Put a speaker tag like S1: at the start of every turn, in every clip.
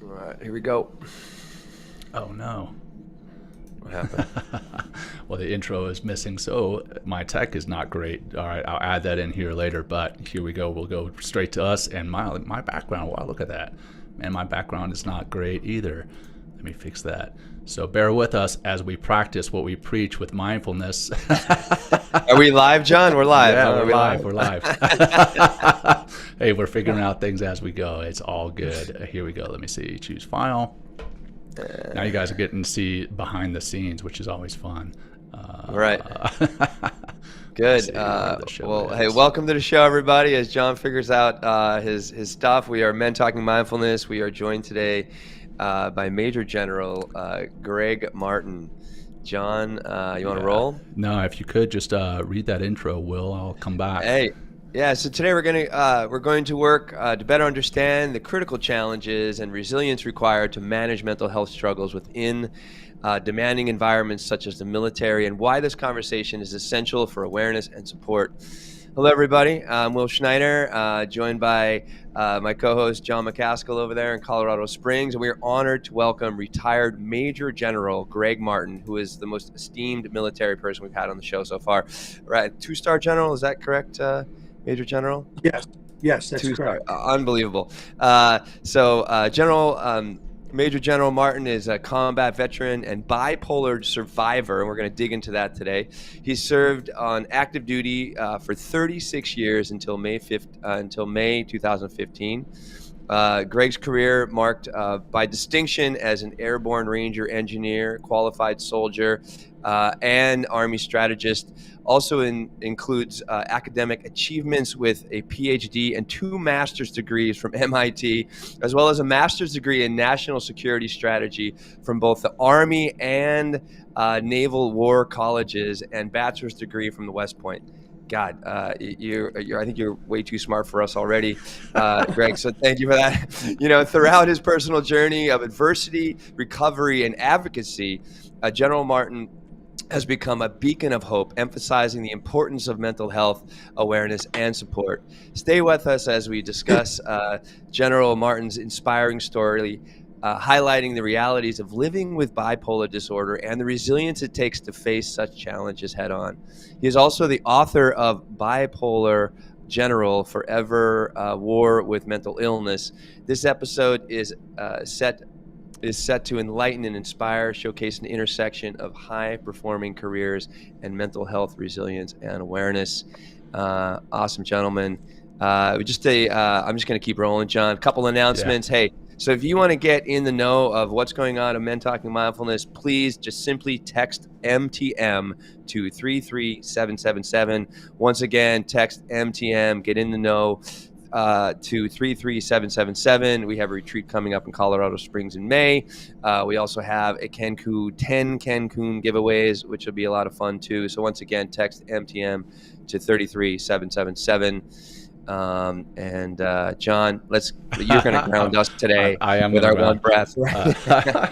S1: All right, here we go.
S2: Oh no.
S1: What happened?
S2: Well, the intro is missing, so my tech is not great. All right, I'll add that in here later, but here we go. We'll go straight to us and my background. Wow, look at that. Man, my background is not great either. Let me fix that. So bear with us as we practice what we preach with mindfulness.
S1: Are we live, John? We're live.
S2: Yeah,
S1: huh?
S2: we're live. Hey, we're figuring out things as we go. It's all good. Here we go. Let me see. Choose file. Now you guys are getting to see behind the scenes, which is always fun.
S1: Right. Good. Well, hey, welcome to the show, everybody. As John figures out his stuff, we are Men Talking Mindfulness. We are joined today by Major General Gregg Martin. John, you want to roll?
S2: No, if you could just read that intro, Will. I'll come back.
S1: Hey. Yeah, so today we're going to work to better understand the critical challenges and resilience required to manage mental health struggles within demanding environments such as the military, and why this conversation is essential for awareness and support. Hello, everybody. I'm Will Schneider, joined by my co-host John McCaskill over there in Colorado Springs, and we are honored to welcome retired Major General Gregg Martin, who is the most esteemed military person we've had on the show so far. Right, 2-star general, is that correct? Major General?
S3: Yes, that's correct.
S1: Unbelievable. Major General Martin is a combat veteran and bipolar survivor, and we're going to dig into that today. He served on active duty for 36 years until May 2015. Gregg's career marked by distinction as an airborne ranger engineer, qualified soldier, and Army strategist. Also includes academic achievements with a PhD and 2 master's degrees from MIT, as well as a master's degree in national security strategy from both the Army and Naval War Colleges, and bachelor's degree from the West Point. God, I think you're way too smart for us already, Gregg. So thank you for that. Throughout his personal journey of adversity, recovery, and advocacy, General Martin has become a beacon of hope, emphasizing the importance of mental health awareness and support. Stay with us as we discuss General Martin's inspiring story, highlighting the realities of living with bipolar disorder and the resilience it takes to face such challenges head on. He is also the author of Bipolar General, Forever War with Mental Illness. This episode is set to enlighten and inspire, showcase an intersection of high-performing careers and mental health resilience and awareness. Awesome, gentlemen. I'm just going to keep rolling, John. A couple announcements. Yeah. Hey, so if you want to get in the know of what's going on in Men Talking Mindfulness, please just simply text MTM to 33777. Once again, text MTM, get in the know. To 33777. We have a retreat coming up in Colorado Springs in May. We also have a 10 Cancun giveaways, which will be a lot of fun too. So once again, text MTM to 33777. John, you're going to ground us today.
S2: I am
S1: with our one breath.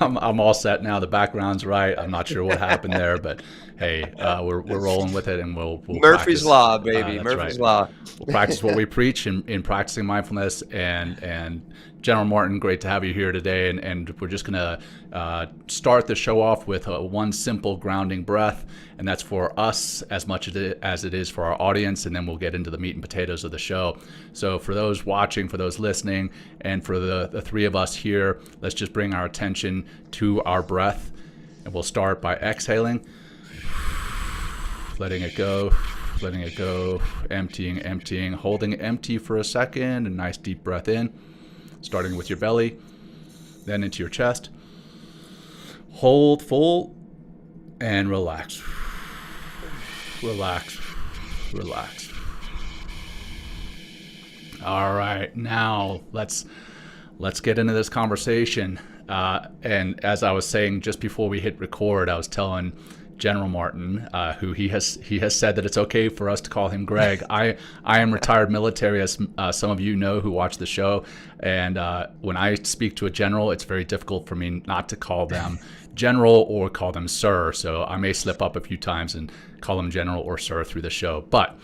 S2: I'm all set now. The background's right. I'm not sure what happened there, but hey, we're rolling with it, and we'll
S1: Murphy's
S2: practice.
S1: Law, baby. Murphy's Law.
S2: We'll practice what we preach in practicing mindfulness. And General Martin, great to have you here today. And we're just going to start the show off with one simple grounding breath, and that's for us as much as it is for our audience, and then we'll get into the meat and potatoes of the show. So for those watching, for those listening, and for the 3 of us here, let's just bring our attention to our breath, and we'll start by exhaling, letting it go, emptying, holding empty for a second, a nice deep breath in, starting with your belly, then into your chest. Hold full and relax. Relax. All right, now let's get into this conversation. And as I was saying just before we hit record, I was telling General Martin, who he has said that it's okay for us to call him Gregg. I am retired military, as some of you know who watch the show, and when I speak to a general, it's very difficult for me not to call them general or call them sir. So I may slip up a few times and call them general or sir through the show. But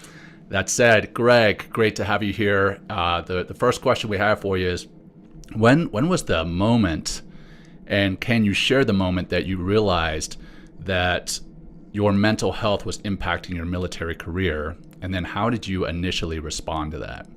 S2: that said, Gregg, great to have you here. The first question we have for you is, When was the moment, and can you share the moment that you realized that your mental health was impacting your military career? And then how did you initially respond to that?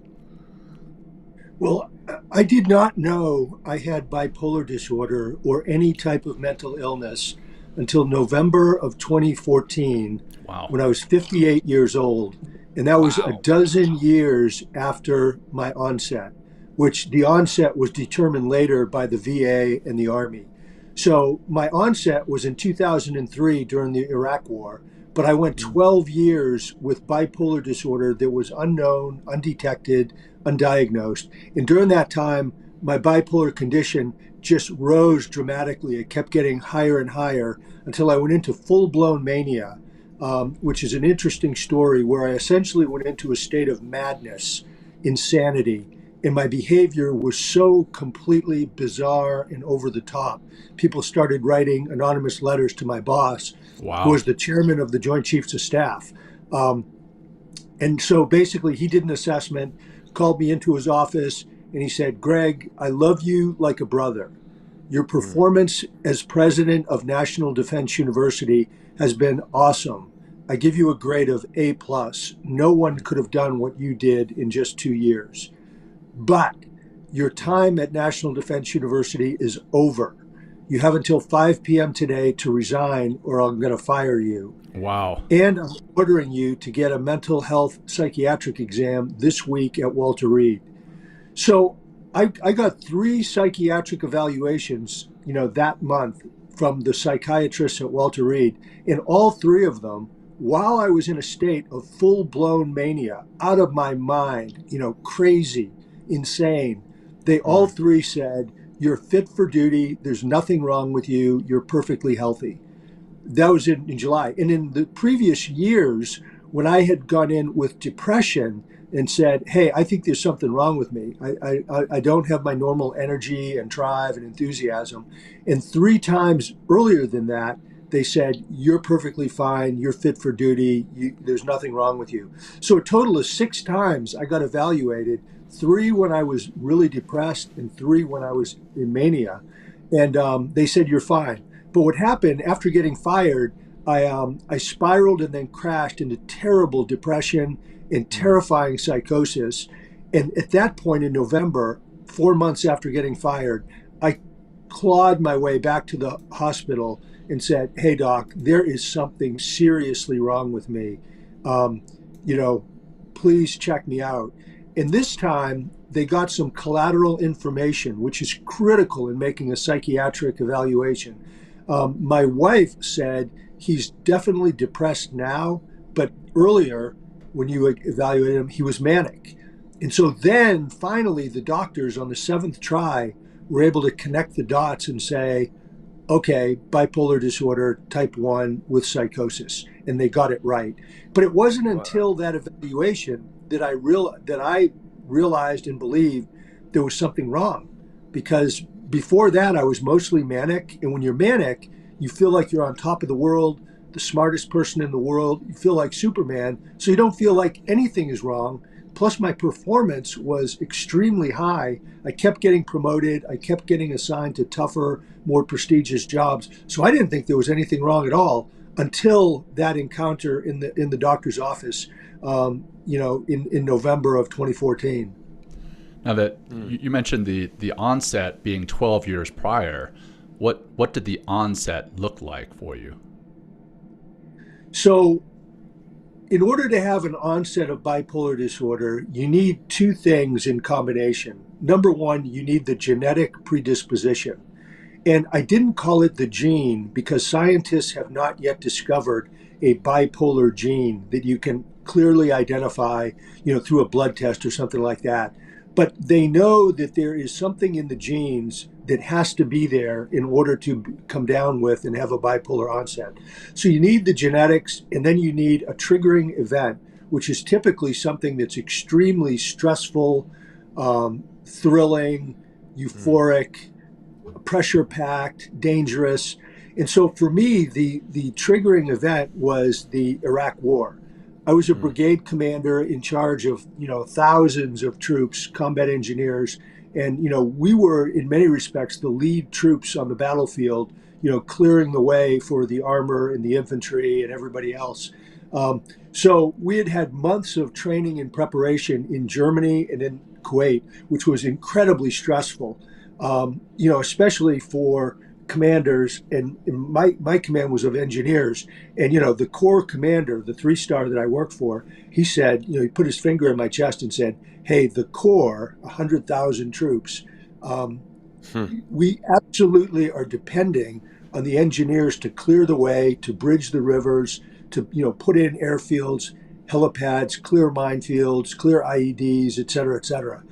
S3: Well, I did not know I had bipolar disorder or any type of mental illness until November of 2014,
S2: Wow.
S3: when I was 58 years old. And that was a
S1: Wow.
S3: dozen years after my onset, which the onset was determined later by the VA and the Army. So my onset was in 2003 during the Iraq War, but I went 12 years with bipolar disorder that was unknown, undetected, undiagnosed. And during that time, my bipolar condition just rose dramatically. It kept getting higher and higher until I went into full-blown mania, which is an interesting story where I essentially went into a state of madness, insanity, and my behavior was so completely bizarre and over the top. People started writing anonymous letters to my boss, who
S2: Wow.
S3: was the chairman of the Joint Chiefs of Staff. And so basically, he did an assessment, called me into his office, and he said, "Greg, I love you like a brother. Your performance as president of National Defense University has been awesome. I give you a grade of A plus. No one could have done what you did in just 2 years. But your time at National Defense University is over. You have until 5 p.m. today to resign, or I'm going to fire you.
S2: Wow.
S3: And I'm ordering you to get a mental health psychiatric exam this week at Walter Reed." So I got 3 psychiatric evaluations, that month from the psychiatrists at Walter Reed. And all 3 of them, while I was in a state of full-blown mania, out of my mind, crazy, insane, they all 3 said, "You're fit for duty. There's nothing wrong with you. You're perfectly healthy." That was in July. And in the previous years, when I had gone in with depression and said, "Hey, I think there's something wrong with me. I don't have my normal energy and drive and enthusiasm." And 3 times earlier than that, they said, "You're perfectly fine. You're fit for duty. There's nothing wrong with you." So a total of 6 times I got evaluated, 3 when I was really depressed and 3 when I was in mania. And they said, "You're fine." But what happened after getting fired, I spiraled and then crashed into terrible depression and terrifying psychosis. And at that point in November, 4 months after getting fired, I clawed my way back to the hospital and said, "Hey, doc, there is something seriously wrong with me. Please check me out." And this time, they got some collateral information, which is critical in making a psychiatric evaluation. My wife said, "He's definitely depressed now, but earlier when you evaluated him, he was manic." And so then finally the doctors on the 7th try were able to connect the dots and say, "Okay, bipolar disorder type 1 with psychosis." And they got it right. But it wasn't until that evaluation that I realized and believed there was something wrong, because before that, I was mostly manic. And when you're manic, you feel like you're on top of the world, the smartest person in the world. You feel like Superman. So you don't feel like anything is wrong. Plus, my performance was extremely high. I kept getting promoted. I kept getting assigned to tougher, more prestigious jobs. So I didn't think there was anything wrong at all until that encounter in the doctor's office, in November of 2014.
S2: Now that you mentioned the onset being 12 years prior, what did the onset look like for you?
S3: So in order to have an onset of bipolar disorder, you need 2 things in combination. Number 1, you need the genetic predisposition. And I didn't call it the gene because scientists have not yet discovered a bipolar gene that you can clearly identify, through a blood test or something like that. But they know that there is something in the genes that has to be there in order to come down with and have a bipolar onset. So you need the genetics, and then you need a triggering event, which is typically something that's extremely stressful, thrilling, euphoric, pressure-packed, dangerous. And so for me, the triggering event was the Iraq War. I was a brigade commander in charge of, thousands of troops, combat engineers, And, we were in many respects the lead troops on the battlefield, clearing the way for the armor and the infantry and everybody else. So we had months of training and preparation in Germany and in Kuwait, which was incredibly stressful, especially for commanders. And my command was of engineers. And, the Corps commander, the 3-star that I worked for, he said, he put his finger in my chest and said, hey, the Corps, 100,000 troops, we absolutely are depending on the engineers to clear the way, to bridge the rivers, to put in airfields, helipads, clear minefields, clear IEDs, et cetera, et cetera.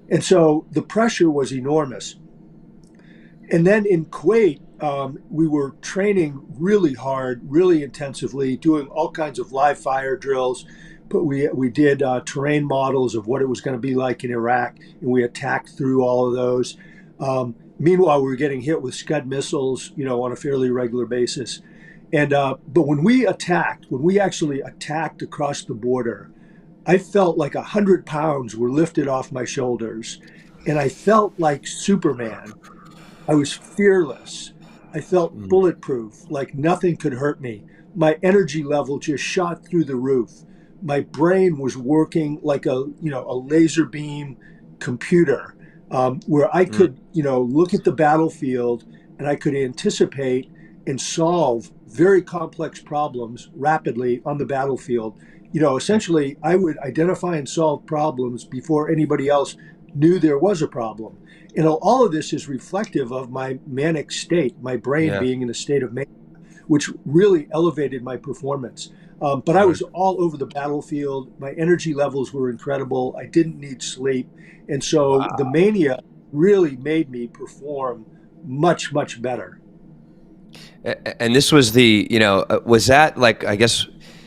S3: And so the pressure was enormous. And then in Kuwait, we were training really hard, really intensively, doing all kinds of live fire drills. But we did terrain models of what it was going to be like in Iraq, and we attacked through all of those. Meanwhile, we were getting hit with Scud missiles, on a fairly regular basis. And but when we actually attacked across the border, I felt like 100 pounds were lifted off my shoulders, and I felt like Superman. I was fearless. I felt bulletproof, like nothing could hurt me. My energy level just shot through the roof. My brain was working like a laser beam computer, where I could look at the battlefield and I could anticipate and solve very complex problems rapidly on the battlefield. Essentially, I would identify and solve problems before anybody else knew there was a problem. All of this is reflective of my manic state, my brain being in a state of mania, which really elevated my performance. But I was all over the battlefield. My energy levels were incredible. I didn't need sleep. And so the mania really made me perform much, much better.
S1: And this was was that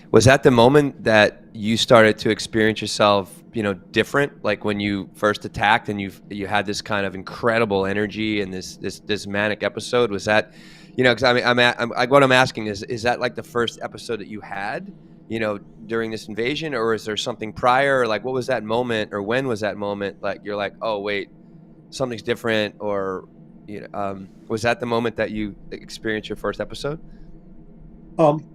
S1: was that the moment that you started to experience yourself, different? Like when you first attacked and you had this kind of incredible energy and this manic episode, was that, because what I'm asking is that like the first episode that you had, during this invasion, or is there something prior? Or like, what was that moment, or when was that moment? Like, you're like, oh wait, something's different, or, was that the moment that you experienced your first episode?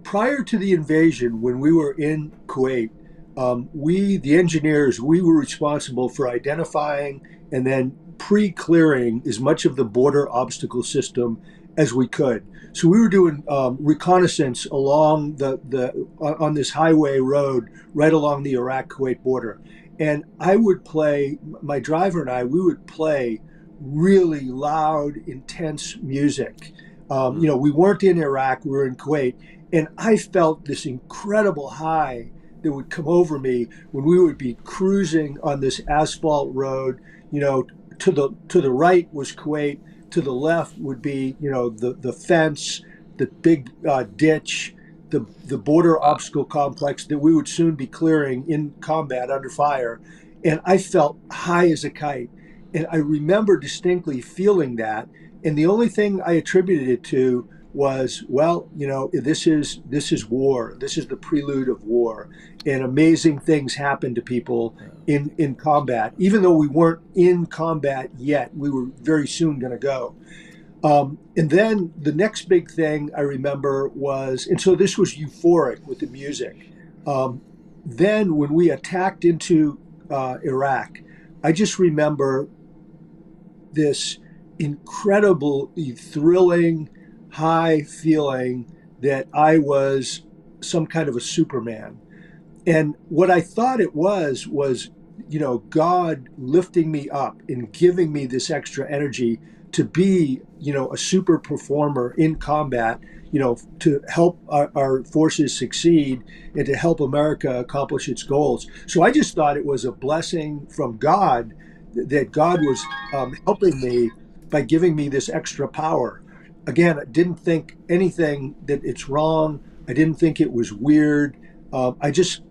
S3: Prior to the invasion, when we were in Kuwait, the engineers, we were responsible for identifying and then pre-clearing as much of the border obstacle system as we could. So we were doing reconnaissance along on this highway road right along the Iraq-Kuwait border. And my driver and I, we would play really loud, intense music. We weren't in Iraq, we were in Kuwait. And I felt this incredible high that would come over me when we would be cruising on this asphalt road. To the right was Kuwait, to the left would be, the fence, the big ditch, the border obstacle complex that we would soon be clearing in combat under fire. And I felt high as a kite. And I remember distinctly feeling that. And the only thing I attributed it to was, this is war. This is the prelude of war. And amazing things happen to people in combat. Even though we weren't in combat yet, we were very soon going to go. And then the next big thing I remember was, and so this was euphoric with the music. Then when we attacked into Iraq, I just remember this incredibly thrilling, high feeling that I was some kind of a Superman. And what I thought it was, God lifting me up and giving me this extra energy to be, a super performer in combat, to help our forces succeed and to help America accomplish its goals. So I just thought it was a blessing from God that God was helping me by giving me this extra power. Again, I didn't think anything that it's wrong. I didn't think it was weird. I just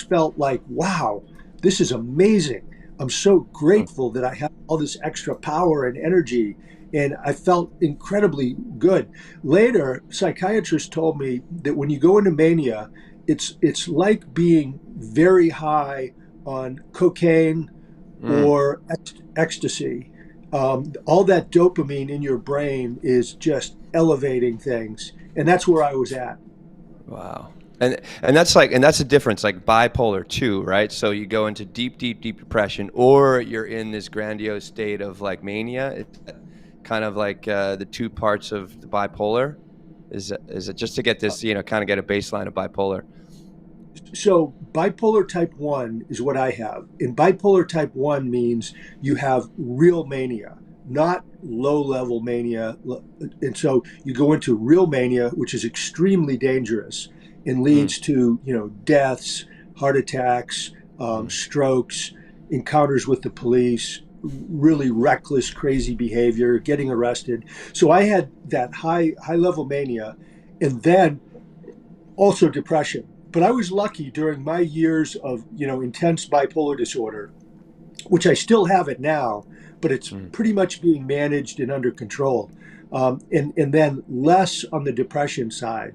S3: felt like, wow, this is amazing. I'm so grateful that I have all this extra power and energy, and I felt incredibly good. Later, psychiatrists told me that when you go into mania, it's like being very high on cocaine or ecstasy. All that dopamine in your brain is just elevating things, and that's where I was at.
S1: Wow. And that's like, and that's the difference, like bipolar too, right? So you go into deep depression, or you're in this grandiose state of like mania. It's kind of like the two parts of the bipolar. Is it just to get this, kind of get a baseline of bipolar?
S3: So bipolar type 1 is what I have. And bipolar type 1 means you have real mania, not low level mania. And so you go into real mania, which is extremely dangerous and
S1: Mm,
S3: leads to, deaths, heart attacks,
S1: mm,
S3: strokes, encounters with the police, really reckless, crazy behavior, getting arrested. So I had that high level mania, and then also depression. But I was lucky during my years of intense bipolar disorder, which I still have it now, but it's
S1: mm,
S3: pretty much being managed and under control. And then less on the depression side.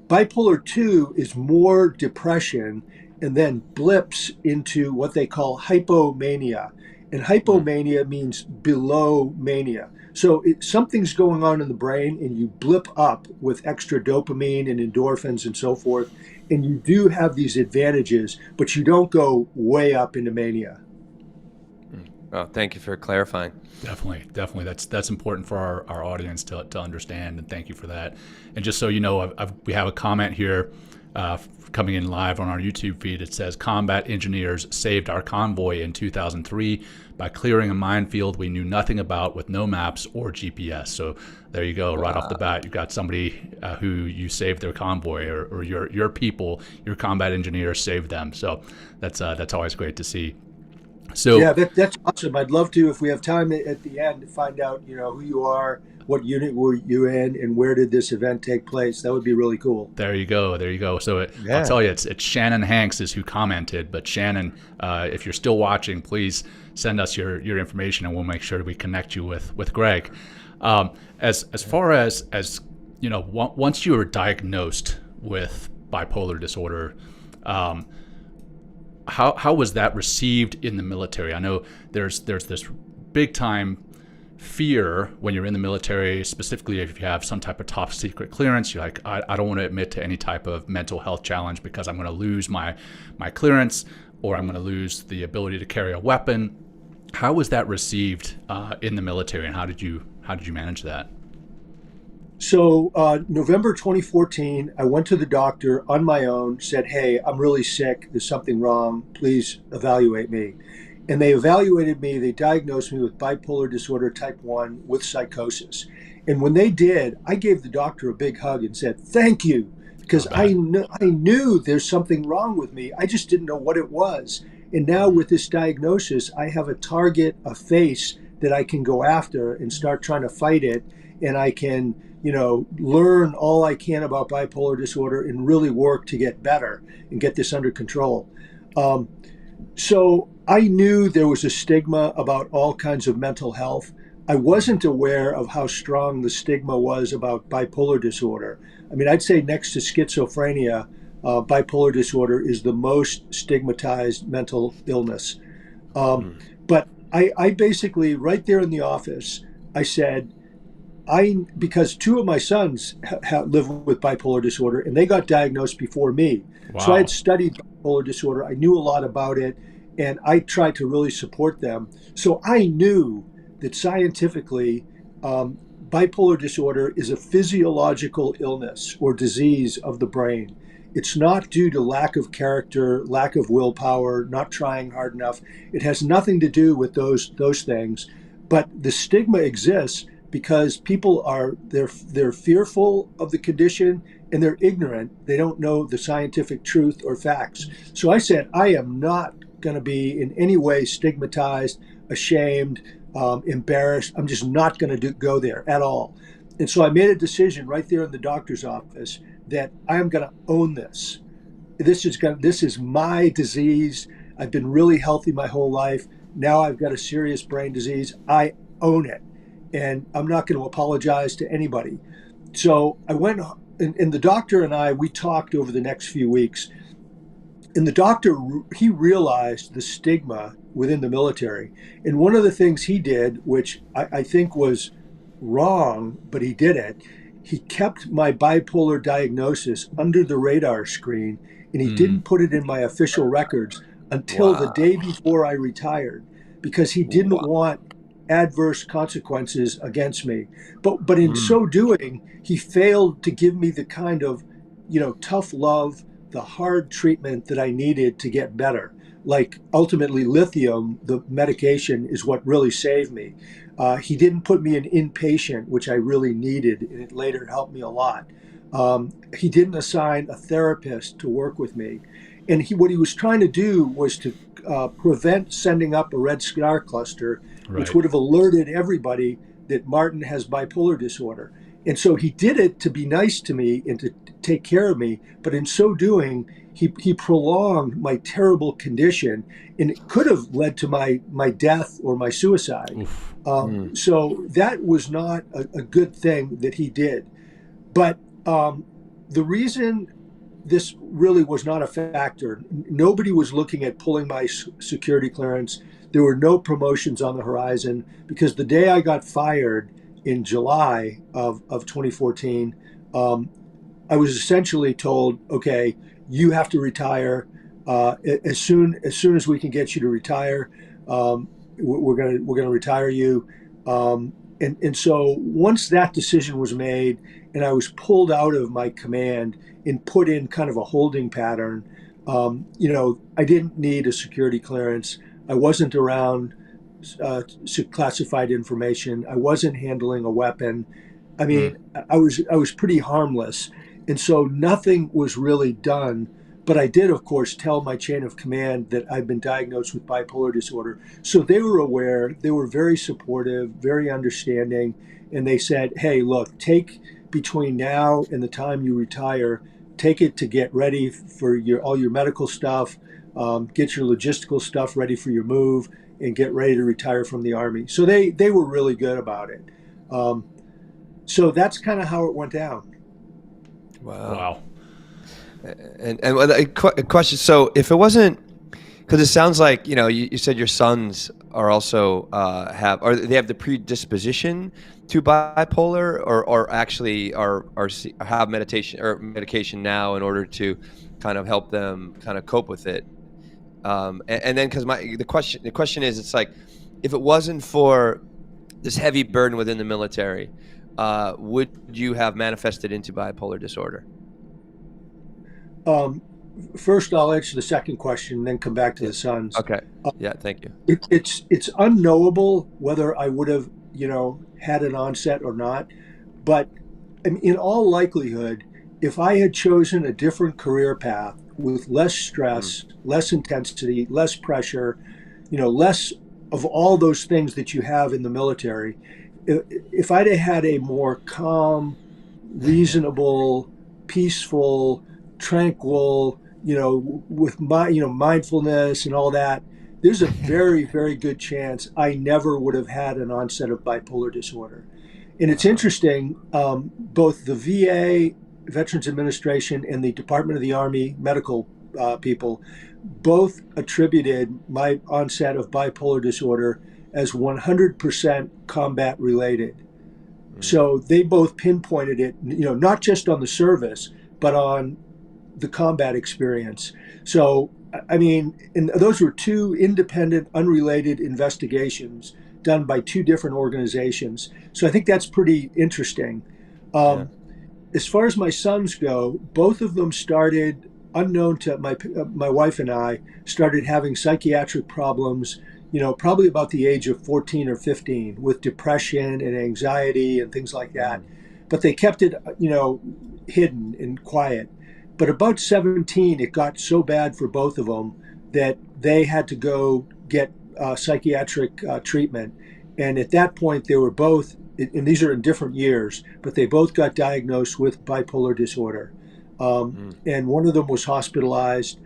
S3: Bipolar 2 is more depression and then blips into what they call hypomania. And
S1: mm.
S3: hypomania means below mania. So something's going on in the brain and you blip up with extra dopamine and endorphins and so forth. And you do have these advantages, but you don't go way up into mania.
S1: Oh, thank you for clarifying.
S2: Definitely. That's important for our audience to understand, and thank you for that. And just so you know, we have a comment here coming in live on our YouTube feed. It says, combat engineers saved our convoy in 2003 by clearing a minefield we knew nothing about with no maps or GPS. So there you go. Right off the bat, you've got somebody who you saved their convoy, or your people, your combat engineers saved them. So that's always great to see. So
S3: Yeah, that's awesome. I'd love to, if we have time at the end, to find out, who you are, what unit were you in, and where did this event take place. That would be really cool.
S2: there you go. So I'll tell you, it's Shannon Hanks is who commented. But Shannon, if you're still watching, please send us your information, and we'll make sure that we connect you with Greg. As far as once you were diagnosed with bipolar disorder, how was that received in the military? I know there's this big time fear when you're in the military, specifically if you have some type of top secret clearance. You're like, I don't want to admit to any type of mental health challenge because I'm going to lose my clearance, or I'm going to lose the ability to carry a weapon. How was that received in the military, and how did you manage that?
S3: So, November 2014, I went to the doctor on my own, said, "Hey, I'm really sick. There's something wrong. Please evaluate me." And they evaluated me. They diagnosed me with bipolar disorder type 1 with psychosis. And when they did, I gave the doctor a big hug and said, "Thank you," because
S2: Not bad.
S3: I knew there's something wrong with me. I just didn't know what it was. And now with this diagnosis, I have a target, a face that I can go after and start trying to fight it. And I can, learn all I can about bipolar disorder and really work to get better and get this under control. So I knew there was a stigma about all kinds of mental health. I wasn't aware of how strong the stigma was about bipolar disorder. I mean, I'd say next to schizophrenia, bipolar disorder is the most stigmatized mental illness. Um,
S1: Mm,
S3: but I basically, right there in the office, I said, because two of my sons live with bipolar disorder and they got diagnosed before me. So I had
S2: Wow.
S3: studied bipolar disorder. I knew a lot about it and I tried to really support them. So I knew that scientifically, bipolar disorder is a physiological illness or disease of the brain. It's not due to lack of character, lack of willpower, not trying hard enough. It has nothing to do with those things. But the stigma exists because people they're fearful of the condition and they're ignorant. They don't know the scientific truth or facts. So I said, I am not going to be in any way stigmatized, ashamed, embarrassed. I'm just not going to go there at all. And so I made a decision right there in the doctor's office that I am going to own this. This is my disease. I've been really healthy my whole life. Now I've got a serious brain disease. I own it, and I'm not going to apologize to anybody. So I went, and the doctor and we talked over the next few weeks. And the doctor, he realized the stigma within the military. And one of the things he did, which I think was wrong, but he did it, he kept my bipolar diagnosis under the radar screen, and he didn't put it in my official records until the day before I retired, because he didn't want adverse consequences against me. But in so doing, he failed to give me the kind of, tough love, the hard treatment that I needed to get better. Like ultimately lithium, the medication, is what really saved me. He didn't put me in inpatient, which I really needed, and it later helped me a lot. He didn't assign a therapist to work with me. And what he was trying to do was to prevent sending up a red scar cluster, which would have alerted everybody that Martin has bipolar disorder. And so he did it to be nice to me and to take care of me. But in so doing, he prolonged my terrible condition, and it could have led to my death or my suicide. So that was not a good thing that he did. But the reason this really was not a factor, nobody was looking at pulling my security clearance. There were no promotions on the horizon, because the day I got fired in July of 2014, I was essentially told, okay, you have to retire as soon as we can get you to retire. We're gonna retire you. And so once that decision was made, and I was pulled out of my command and put in kind of a holding pattern, I didn't need a security clearance. I wasn't around classified information. I wasn't handling a weapon. I mean, I was pretty harmless. And so nothing was really done. But I did, of course, tell my chain of command that I'd been diagnosed with bipolar disorder. So they were aware. They were very supportive, very understanding. And they said, hey, look, take between now and the time you retire, take it to get ready for all your medical stuff, get your logistical stuff ready for your move, and get ready to retire from the Army. So they were really good about it. So that's kind of how it went down.
S2: Wow.
S1: And a question. So if it wasn't, because it sounds like, you said your sons are also they have the predisposition to bipolar, or actually have medication now in order to kind of help them kind of cope with it. And then because the question is, it's like, if it wasn't for this heavy burden within the military, would you have manifested into bipolar disorder?
S3: First, I'll answer the second question, then come back to the sons.
S1: Okay. Yeah, thank you.
S3: It's unknowable whether I would have, had an onset or not. But in all likelihood, if I had chosen a different career path with less stress, less intensity, less pressure, less of all those things that you have in the military, if I'd have had a more calm, reasonable, peaceful, tranquil, with mindfulness and all that, there's a very, very good chance I never would have had an onset of bipolar disorder. And it's interesting, both the VA, Veterans Administration, and the Department of the Army medical people both attributed my onset of bipolar disorder as 100% combat related. So they both pinpointed it, not just on the service, but on the combat experience. So, and those were two independent, unrelated investigations done by two different organizations. So I think that's pretty interesting. As far as my sons go, both of them started, unknown to my wife and I, started having psychiatric problems, probably about the age of 14 or 15, with depression and anxiety and things like that. But they kept it, hidden and quiet. But about 17, it got so bad for both of them that they had to go get psychiatric treatment. And at that point, they were both, and these are in different years, but they both got diagnosed with bipolar disorder. And one of them was hospitalized.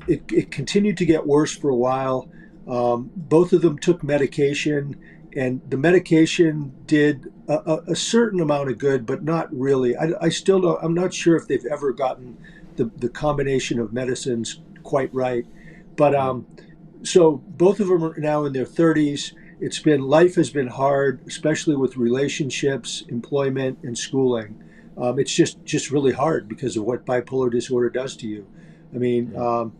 S3: It continued to get worse for a while. Both of them took medication, and the medication did a certain amount of good, but not really. I still don't, I'm not sure if they've ever gotten the combination of medicines quite right. But So both of them are now in their 30s. Life has been hard, especially with relationships, employment, and schooling. It's just really hard because of what bipolar disorder does to you. I mean,
S1: Mm.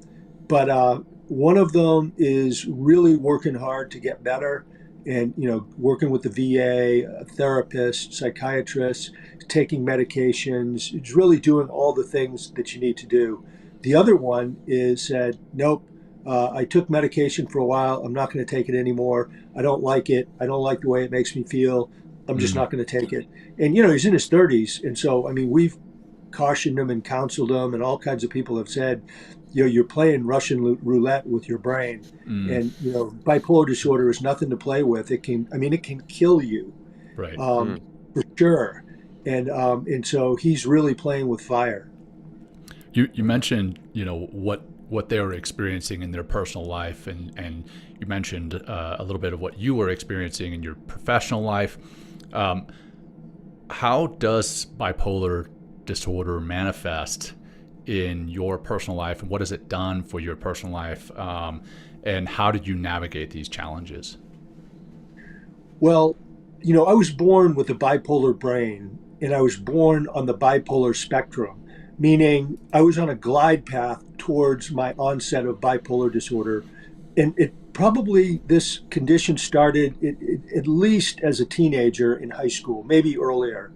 S3: but one of them is really working hard to get better, and working with the VA, a therapist, psychiatrist, taking medications. It's really doing all the things that you need to do. The other one is said, nope. I took medication for a while. I'm not going to take it anymore. I don't like it. I don't like the way it makes me feel. I'm just
S2: Mm.
S3: not going to take it. And he's in his 30s, and so I mean, we've cautioned him and counseled him, and all kinds of people have said, you're playing Russian roulette with your brain,
S2: Mm.
S3: and bipolar disorder is nothing to play with. It can kill you,
S2: Right.
S3: um,
S1: Mm.
S3: for sure. And so he's really playing with fire.
S2: You mentioned what they were experiencing in their personal life, and you mentioned a little bit of what you were experiencing in your professional life. Um, how does bipolar disorder manifest in your personal life, and what has it done for your personal life? And how did you navigate these challenges?
S3: Well, I was born with a bipolar brain, and I was born on the bipolar spectrum, meaning I was on a glide path towards my onset of bipolar disorder. And this condition started at least as a teenager in high school, maybe earlier,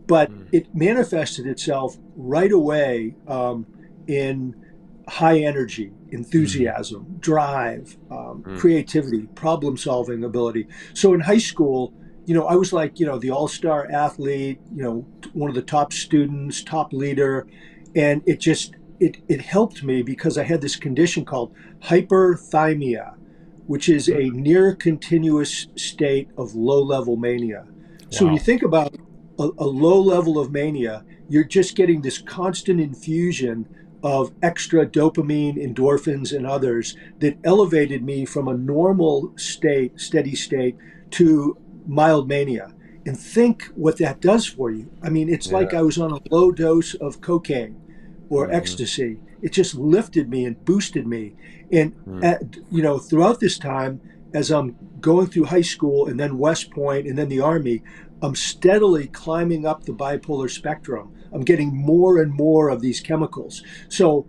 S3: but
S1: Mm.
S3: it manifested itself right away, in high energy,
S2: Mm.
S3: enthusiasm, drive,
S1: Mm.
S3: creativity, problem solving ability. So in high school, I was like, the all-star athlete, one of the top students, top leader. And it helped me because I had this condition called hyperthymia, which is a
S1: Mm.
S3: near continuous state of low level mania. So when you
S2: Wow.
S3: think about a low level of mania, you're just getting this constant infusion of extra dopamine, endorphins, and others that elevated me from a normal state, steady state, to mild mania. And think what that does for you. I mean, it's
S1: Yeah.
S3: like I was on a low dose of cocaine or
S1: Hmm.
S3: ecstasy. It just lifted me and boosted me. And
S1: Mm.
S3: throughout this time, as I'm going through high school and then West Point and then the Army, I'm steadily climbing up the bipolar spectrum. I'm getting more and more of these chemicals. So,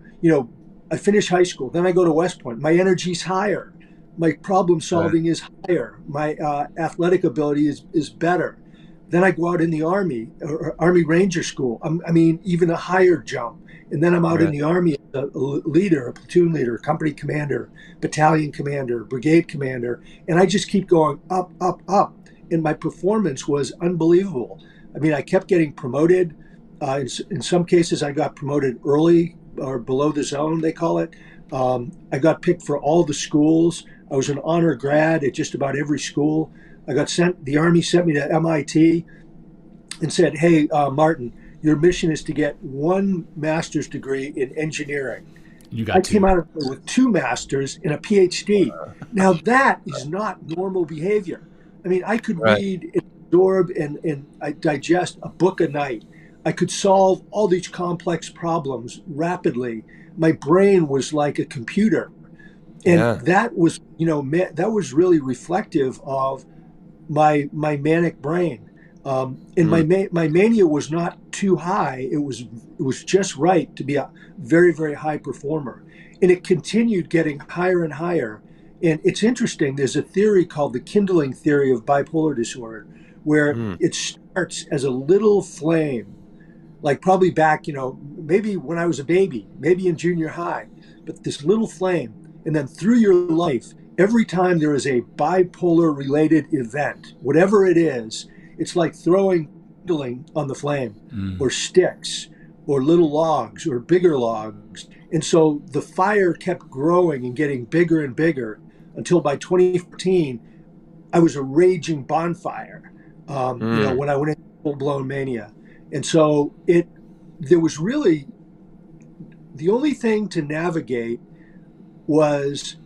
S3: I finish high school, then I go to West Point. My energy's higher. My problem
S1: Right.
S3: solving is higher. My athletic ability is better. Then I go out in the Army, or Army Ranger School. I mean, even a higher jump. And then I'm out in
S1: Right.
S3: the Army as a leader, a platoon leader, company commander, battalion commander, brigade commander. And I just keep going up, up, up. And my performance was unbelievable. I mean, I kept getting promoted. In some cases, I got promoted early or below the zone, they call it. I got picked for all the schools. I was an honor grad at just about every school. The Army sent me to MIT and said, hey, Martin, your mission is to get one master's degree in engineering.
S2: You
S3: I
S2: got
S3: came
S2: two.
S3: out of there with two masters and a PhD. Now, that is not normal behavior. I mean, I could
S1: Right.
S3: read and absorb and I digest a book a night. I could solve all these complex problems rapidly. My brain was like a computer. And
S1: Yeah.
S3: that was, that was really reflective of my manic brain. And
S1: Mm.
S3: my mania was not too high. It was just right to be a very, very high performer, and it continued getting higher and higher. And it's interesting. There's a theory called the kindling theory of bipolar disorder, where
S1: Mm.
S3: it starts as a little flame, like probably back, maybe when I was a baby, maybe in junior high, but this little flame. And then through your life, every time there is a bipolar related event, whatever it is, it's like throwing kindling on the flame,
S2: Mm.
S3: or sticks, or little logs, or bigger logs. And so the fire kept growing and getting bigger and bigger until by 2014, I was a raging bonfire,
S1: Mm.
S3: when I went into full blown mania. And so there was really the only thing to navigate was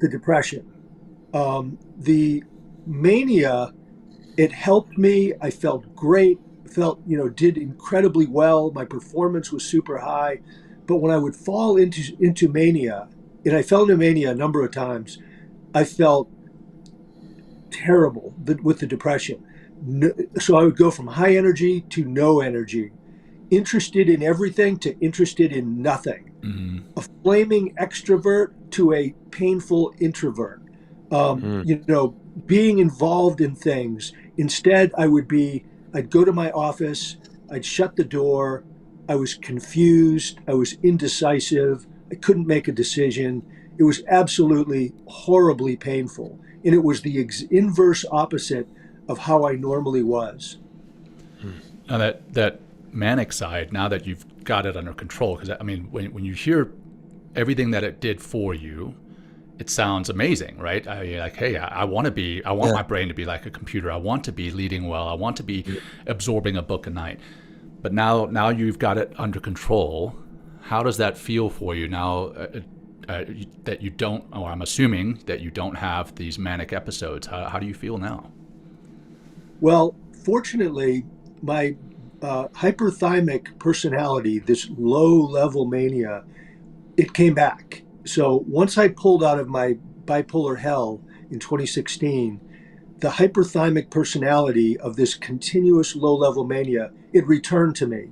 S3: the depression. The mania, it helped me. I felt great, did incredibly well. My performance was super high. But when I would fall into mania, and I fell into mania a number of times. I felt terrible with the depression. No, so I would go from high energy to no energy, interested in everything to interested in nothing, a flaming extrovert to a painful introvert.
S1: Mm.
S3: Being involved in things. Instead, I'd go to my office, I'd shut the door. I was confused. I was indecisive. I couldn't make a decision. It was absolutely horribly painful. And it was the inverse opposite of how I normally was.
S2: Now that manic side, now that you've got it under control, because I mean, when you hear everything that it did for you, it sounds amazing, right? I mean, like, hey, I want my brain to be like a computer. I want to be leading well. I want to be absorbing a book a night. But now you've got it under control. How does that feel for you now that you don't, or I'm assuming that you don't have these manic episodes? How do you feel now?
S3: Well, fortunately, my hyperthymic personality, this low-level mania, it came back. So once I pulled out of my bipolar hell in 2016, the hyperthymic personality of this continuous low-level mania, it returned to me.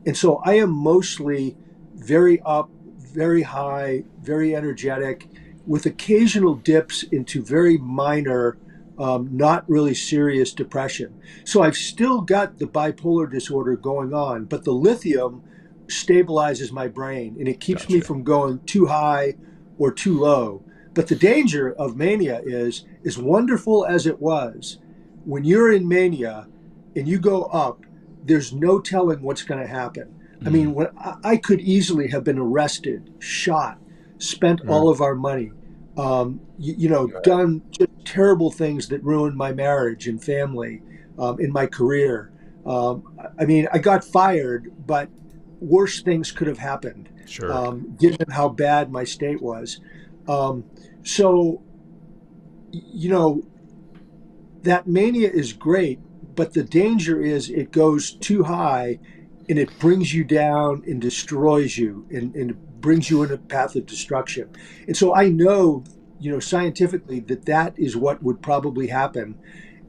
S3: And so I am mostly very up, very high, very energetic, with occasional dips into very minor, not really serious depression. So I've still got the bipolar disorder going on, but the lithium stabilizes my brain and it keeps me from going too high or too low. But the danger of mania is, as wonderful as it was, when you're in mania and you go up, there's no telling what's going to happen. I mean, when I could easily have been arrested, shot, spent all of our money, done just terrible things that ruined my marriage and family, in my career. I mean, I got fired, but worse things could have happened, given how bad my state was. So, that mania is great, but the danger is it goes too high and it brings you down and destroys you and it brings you in a path of destruction. And so I know, scientifically that is what would probably happen.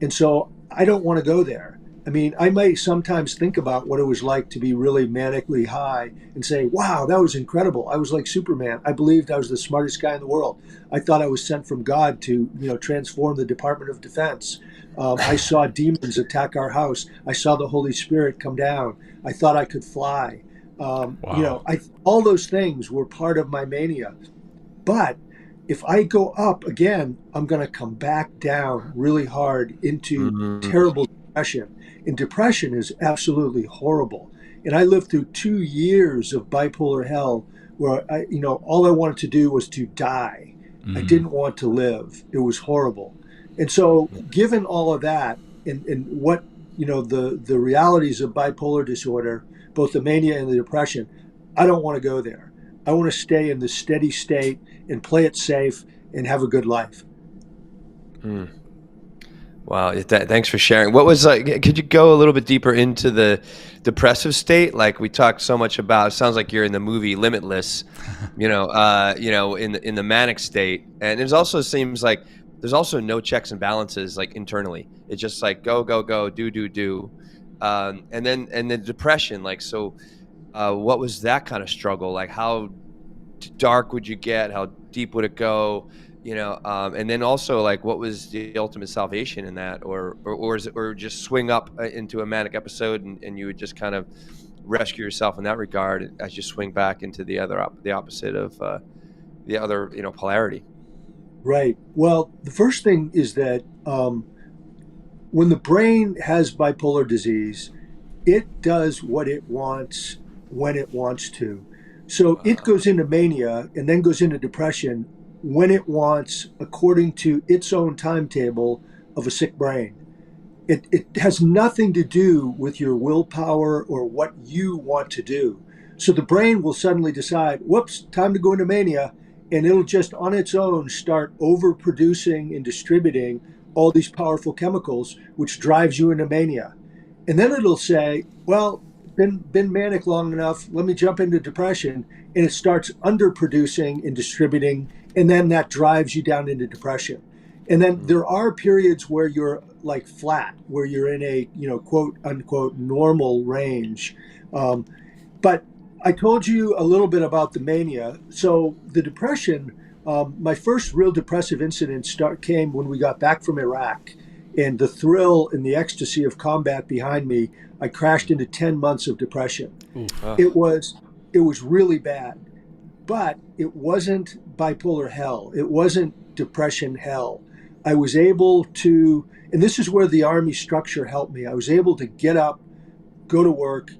S3: And so I don't want to go there. I mean, I might sometimes think about what it was like to be really manically high and say, wow, that was incredible. I was like Superman. I believed I was the smartest guy in the world. I thought I was sent from God to, transform the Department of Defense. I saw demons attack our house. I saw the Holy Spirit come down. I thought I could fly.
S2: Wow.
S3: All those things were part of my mania. But if I go up again, I'm going to come back down really hard into terrible depression. And depression is absolutely horrible. And I lived through 2 years of bipolar hell where all I wanted to do was to die. I didn't want to live. It was horrible. And so given all of that and what, the realities of bipolar disorder, both the mania and the depression, I don't want to go there. I want to stay in the steady state and play it safe and have a good life.
S1: Wow, thanks for sharing. What was could you go a little bit deeper into the depressive state? Like we talked so much about, it sounds like you're in the movie Limitless, in the manic state. And it also seems like there's also no checks and balances like internally. It's just like go, go, go, do. And then depression, like, so what was that kind of struggle? Like how dark would you get? How deep would it go? And then also like what was the ultimate salvation in that, or is it, or just swing up into a manic episode and you would just kind of rescue yourself in that regard as you swing back into the opposite of the other polarity.
S3: Right. Well, the first thing is that when the brain has bipolar disease, it does what it wants when it wants to. So it goes into mania and then goes into depression when it wants, according to its own timetable of a sick brain. It has nothing to do with your willpower or what you want to do. So the brain will suddenly decide, whoops, time to go into mania, and it'll just on its own start overproducing and distributing all these powerful chemicals, which drives you into mania. And then it'll say, well, been manic long enough. Let me jump into depression, and it starts underproducing and distributing, and then that drives you down into depression. And then there are periods where you're like flat, where you're in a quote unquote normal range. But I told you a little bit about the mania. So the depression, my first real depressive incident came when we got back from Iraq, and the thrill and the ecstasy of combat behind me, I crashed into 10 months of depression. It was really bad, but it wasn't bipolar hell. It wasn't depression hell. I was able to, and this is where the Army structure helped me. I was able to get up, go to work,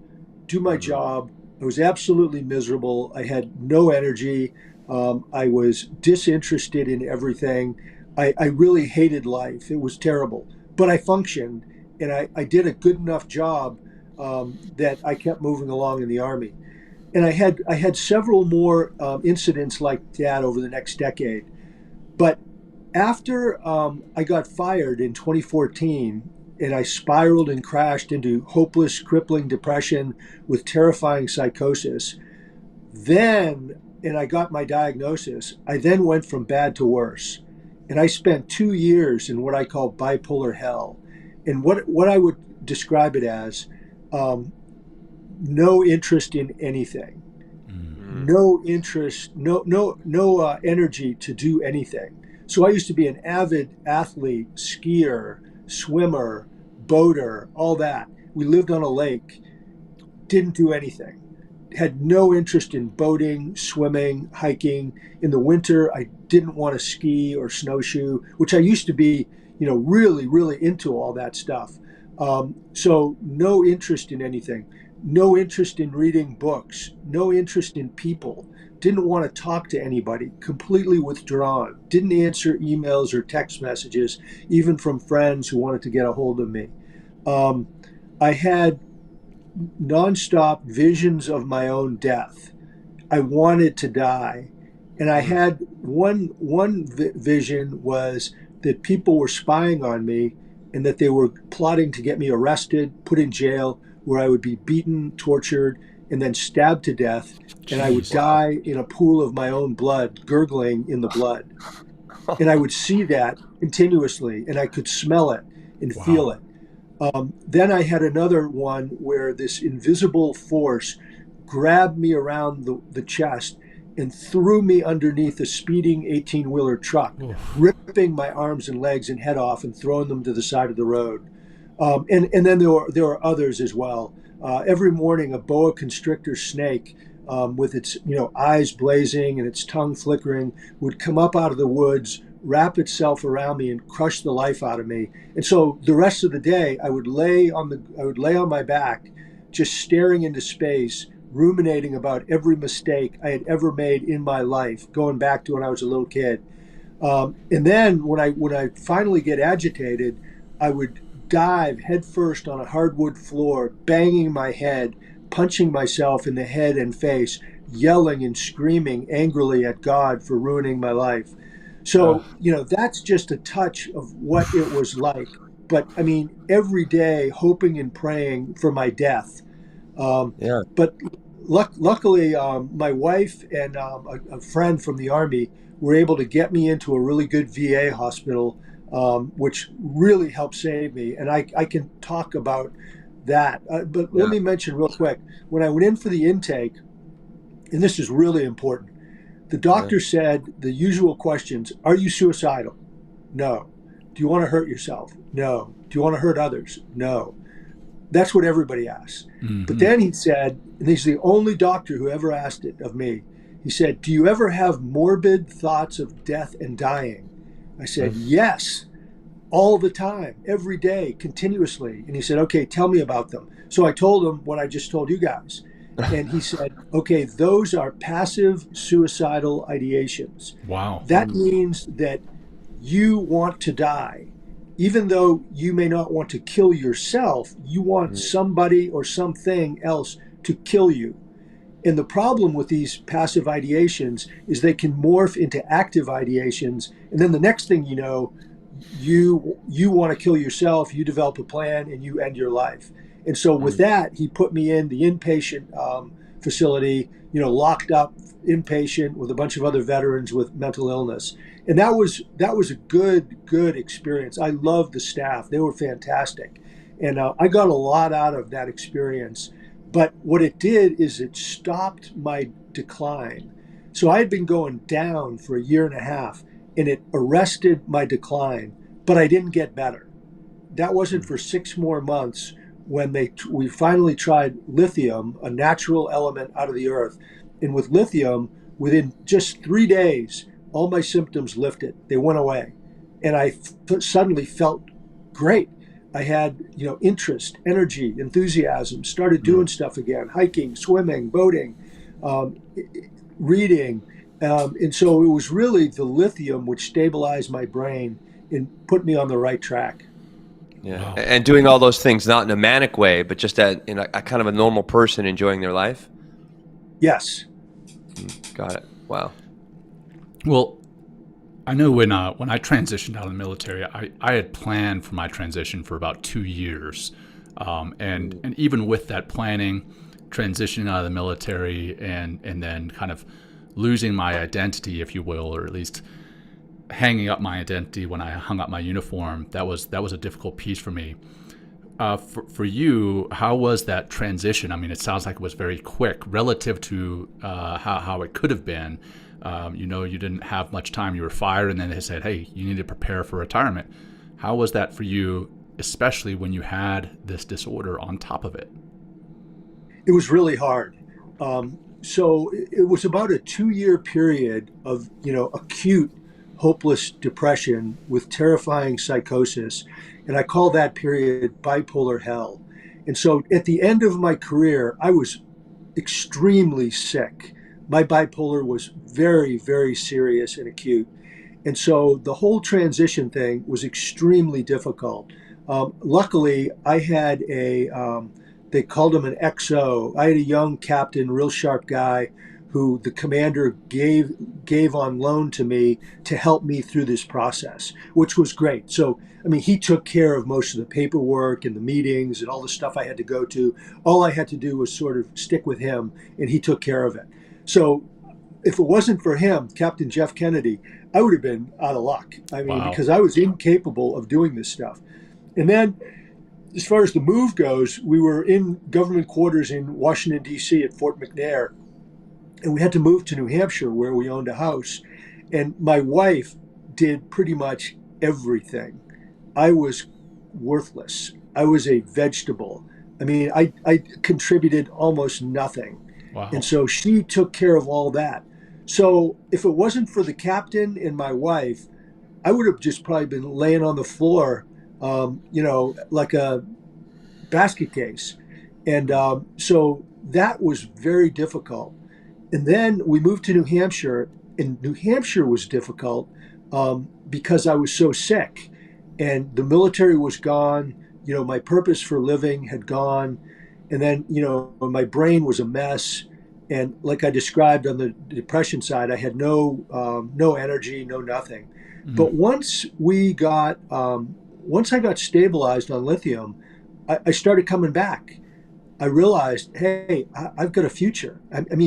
S3: do my job. I was absolutely miserable. I had no energy. I was disinterested in everything. I really hated life. It was terrible, but I functioned, and I did a good enough job that I kept moving along in the Army. And I had several more incidents like that over the next decade. But after I got fired in 2014, and I spiraled and crashed into hopeless, crippling depression with terrifying psychosis, and I got my diagnosis, I then went from bad to worse. And I spent 2 years in what I call bipolar hell. And what I would describe it as, no interest in anything, no interest, no energy to do anything. So I used to be an avid athlete, skier, swimmer, boater, all that. We lived on a lake, didn't do anything. Had no interest in boating, swimming, hiking. In the winter, I didn't want to ski or snowshoe, which I used to be, really, really into all that stuff. So no interest in anything, no interest in reading books, no interest in people, didn't want to talk to anybody, completely withdrawn, didn't answer emails or text messages, even from friends who wanted to get a hold of me. I had nonstop visions of my own death. I wanted to die. And I had one vision was that people were spying on me and that they were plotting to get me arrested, put in jail, where I would be beaten, tortured, and then stabbed to death. And I would die in a pool of my own blood, gurgling in the blood. And I would see that continuously, and I could smell it and feel it. Then I had another one where this invisible force grabbed me around the chest and threw me underneath a speeding 18-wheeler truck, ripping my arms and legs and head off and throwing them to the side of the road. And then there were others as well. Every morning, a boa constrictor snake with its eyes blazing and its tongue flickering would come up out of the woods, wrap itself around me, and crush the life out of me. And so the rest of the day, I would lay on my back, just staring into space, ruminating about every mistake I had ever made in my life, going back to when I was a little kid. And then when I finally get agitated, I would dive headfirst on a hardwood floor, banging my head, punching myself in the head and face, yelling and screaming angrily at God for ruining my life. So, that's just a touch of what it was like. But I mean, every day hoping and praying for my death. But luckily, my wife and a friend from the Army were able to get me into a really good VA hospital, which really helped save me. And I can talk about that. But let me mention real quick, when I went in for the intake, and this is really important, the doctor said the usual questions: are you suicidal? No. Do you want to hurt yourself? No. Do you want to hurt others? No. That's what everybody asks. Mm-hmm. But then he said, and he's the only doctor who ever asked it of me, he said, do you ever have morbid thoughts of death and dying? I said, yes, all the time, every day, continuously. And he said, okay, tell me about them. So I told him what I just told you guys. And he said, okay, those are passive suicidal ideations.
S2: Wow.
S3: That means that you want to die. Even though you may not want to kill yourself, you want somebody or something else to kill you. And the problem with these passive ideations is they can morph into active ideations. And then the next thing you know, you want to kill yourself, you develop a plan, and you end your life. And so with that, he put me in the inpatient facility, locked up inpatient with a bunch of other veterans with mental illness. And that was a good experience. I loved the staff. They were fantastic. And I got a lot out of that experience. But what it did is it stopped my decline. So I had been going down for a year and a half, and it arrested my decline, but I didn't get better. That wasn't for 6 more months when we finally tried lithium, a natural element out of the earth. And with lithium, within just 3 days, all my symptoms lifted. They went away. And I suddenly felt great. I had, interest, energy, enthusiasm, started doing stuff again, hiking, swimming, boating, reading. And so it was really the lithium which stabilized my brain and put me on the right track.
S1: Yeah. Wow. And doing all those things, not in a manic way, but just in a kind of a normal person enjoying their life?
S3: Yes.
S1: Got it. Wow.
S2: Well, I know when I transitioned out of the military, I had planned for my transition for about 2 years. And even with that planning, transitioning out of the military and then kind of losing my identity, if you will, or at least hanging up my identity when I hung up my uniform, that was a difficult piece for me. For you, how was that transition? I mean, it sounds like it was very quick relative to how it could have been. You didn't have much time. You were fired, and then they said, hey, you need to prepare for retirement. How was that for you, especially when you had this disorder on top of it?
S3: It was really hard. So it was about a 2-year period of, acute hopeless depression with terrifying psychosis. And I call that period bipolar hell. And so at the end of my career, I was extremely sick. My bipolar was very, very serious and acute. And so the whole transition thing was extremely difficult. Luckily, I had they called him an XO. I had a young captain, real sharp guy, who the commander gave on loan to me to help me through this process, which was great. So, he took care of most of the paperwork and the meetings and all the stuff I had to go to. All I had to do was sort of stick with him, and he took care of it. So if it wasn't for him, Captain Jeff Kennedy, I would have been out of luck.
S2: Wow.
S3: Because I was incapable of doing this stuff. And then as far as the move goes, we were in government quarters in Washington, D.C. at Fort McNair. And we had to move to New Hampshire, where we owned a house. And my wife did pretty much everything. I was worthless. I was a vegetable. I contributed almost nothing.
S2: Wow.
S3: And so she took care of all that. So if it wasn't for the captain and my wife, I would have just probably been laying on the floor, like a basket case. And so that was very difficult. And then we moved to New Hampshire, and New Hampshire was difficult because I was so sick, and the military was gone. My purpose for living had gone, and then my brain was a mess. And like I described on the depression side, I had no energy, no nothing. Mm-hmm. But once I got stabilized on lithium, I started coming back. I realized, hey, I've got a future.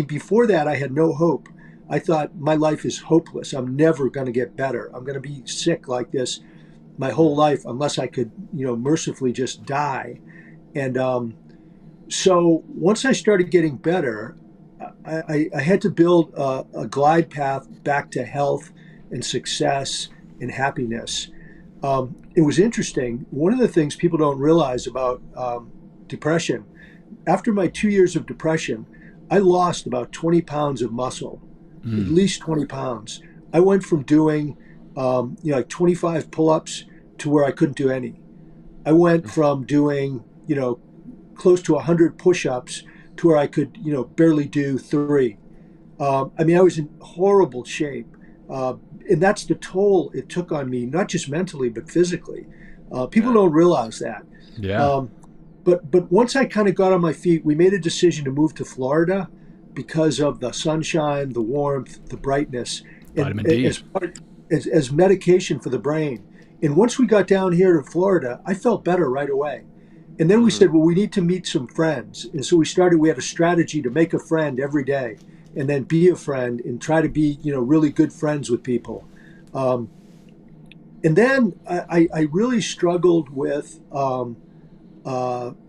S3: Before that, I had no hope. I thought my life is hopeless. I'm never going to get better. I'm going to be sick like this my whole life unless I could, mercifully just die. And so once I started getting better, I had to build a glide path back to health and success and happiness. It was interesting. One of the things people don't realize about depression, after my 2 years of depression, I lost about 20 pounds of muscle, at least 20 pounds. I went from doing like 25 pull-ups to where I couldn't do any. I went from doing, close to 100 push-ups to where I could, barely do 3. I was in horrible shape. And that's the toll it took on me, not just mentally, but physically. People don't realize that.
S2: Yeah.
S3: But once I kind of got on my feet, we made a decision to move to Florida because of the sunshine, the warmth, the brightness,
S2: Vitamin D.
S3: As medication for the brain. And once we got down here to Florida, I felt better right away. And then we said, well, we need to meet some friends. And so we had a strategy to make a friend every day and then be a friend and try to be, really good friends with people. And then I really struggled with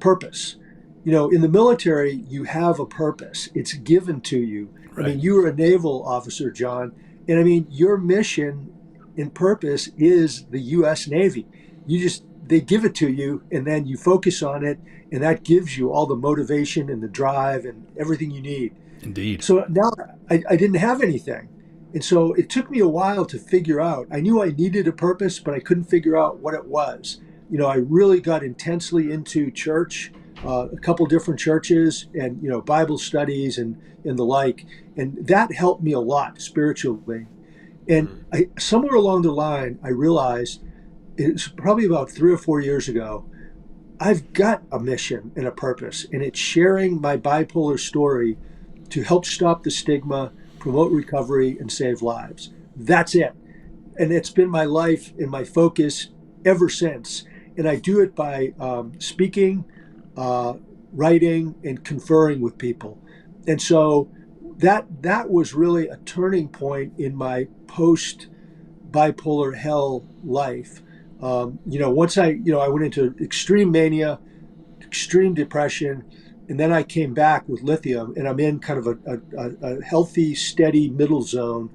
S3: purpose. In the military, you have a purpose. It's given to you.
S2: Right.
S3: I mean, you were a naval officer, John. And I mean, your mission and purpose is the U.S. Navy. They give it to you, and then you focus on it, and that gives you all the motivation and the drive and everything you need.
S2: Indeed.
S3: So now I didn't have anything. And so it took me a while to figure out. I knew I needed a purpose, but I couldn't figure out what it was. I really got intensely into church, a couple different churches, and Bible studies and the like, and that helped me a lot spiritually. And somewhere along the line, I realized, it's probably about 3 or 4 years ago, I've got a mission and a purpose, and it's sharing my bipolar story to help stop the stigma, promote recovery, and save lives. That's it. And it's been my life and my focus ever since. And I do it by speaking, writing, and conferring with people. And so that was really a turning point in my post-bipolar hell life. Once I went into extreme mania, extreme depression, and then I came back with lithium, and I'm in kind of a healthy, steady middle zone.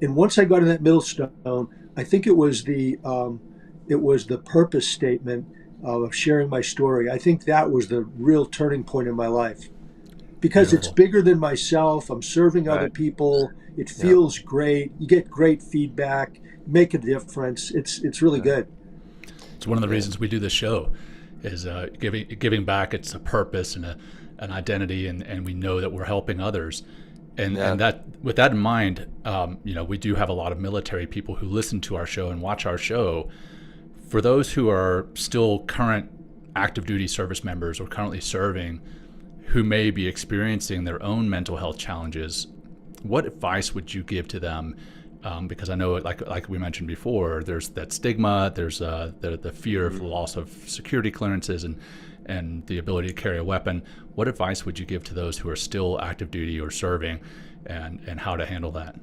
S3: And once I got in that middle zone, I think it was the purpose statement of sharing my story. I think that was the real turning point in my life, because
S2: Beautiful.
S3: It's bigger than myself. I'm serving other people. It feels great. You get great feedback. Make a difference. It's really good.
S2: It's one of the reasons we do this show, is giving back. It's a purpose and an identity, and we know that we're helping others. And that, with that in mind, we do have a lot of military people who listen to our show and watch our show. For those who are still current active duty service members or currently serving, who may be experiencing their own mental health challenges, what advice would you give to them? Because I know, like we mentioned before, there's that stigma, there's the fear of loss of security clearances and the ability to carry a weapon. What advice would you give to those who are still active duty or serving, and how to handle that?